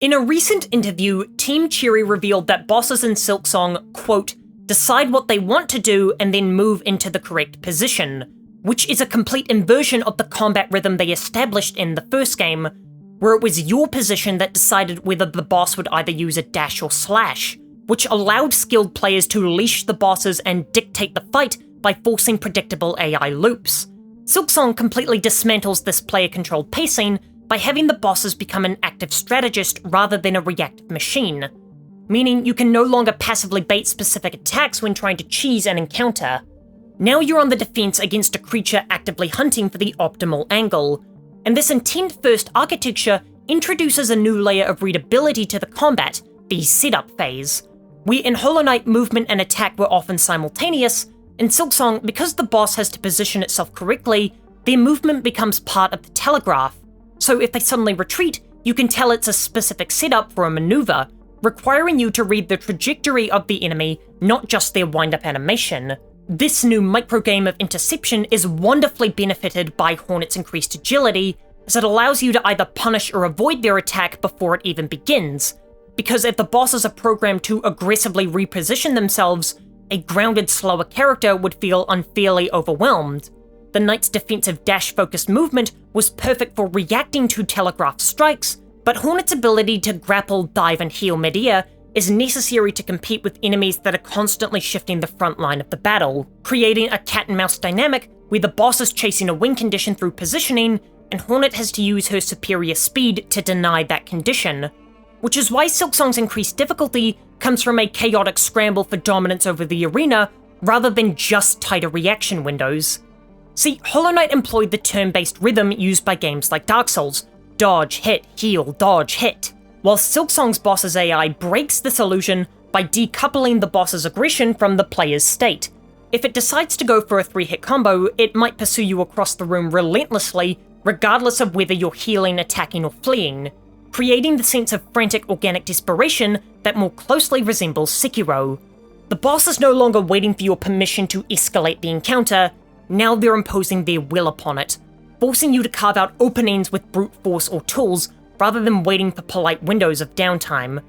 In a recent interview, Team Cherry revealed that bosses in Silksong, quote, decide what they want to do and then move into the correct position, which is a complete inversion of the combat rhythm they established in the first game, where it was your position that decided whether the boss would either use a dash or slash, which allowed skilled players to leash the bosses and dictate the fight by forcing predictable AI loops. Silksong completely dismantles this player-controlled pacing by having the bosses become an active strategist rather than a reactive machine, meaning you can no longer passively bait specific attacks when trying to cheese an encounter. Now you're on the defense against a creature actively hunting for the optimal angle, and this intent-first architecture introduces a new layer of readability to the combat, the setup phase. Where in Hollow Knight movement and attack were often simultaneous, in Silksong, because the boss has to position itself correctly, their movement becomes part of the telegraph. So if they suddenly retreat, you can tell it's a specific setup for a maneuver, requiring you to read the trajectory of the enemy, not just their wind-up animation. This new microgame of interception is wonderfully benefited by Hornet's increased agility, as it allows you to either punish or avoid their attack before it even begins, because if the bosses are programmed to aggressively reposition themselves, a grounded, slower character would feel unfairly overwhelmed. The Knight's defensive dash-focused movement was perfect for reacting to telegraph strikes, but Hornet's ability to grapple, dive, and heal mid-air is necessary to compete with enemies that are constantly shifting the front line of the battle, creating a cat-and-mouse dynamic where the boss is chasing a win condition through positioning, and Hornet has to use her superior speed to deny that condition. Which is why Silksong's increased difficulty comes from a chaotic scramble for dominance over the arena, rather than just tighter reaction windows. See, Hollow Knight employed the turn-based rhythm used by games like Dark Souls, dodge, hit, heal, dodge, hit, while Silksong's boss's AI breaks this illusion by decoupling the boss's aggression from the player's state. If it decides to go for a 3-hit combo, it might pursue you across the room relentlessly, regardless of whether you're healing, attacking, or fleeing, creating the sense of frantic organic desperation that more closely resembles Sekiro. The boss is no longer waiting for your permission to escalate the encounter, now they're imposing their will upon it, forcing you to carve out openings with brute force or tools rather than waiting for polite windows of downtime.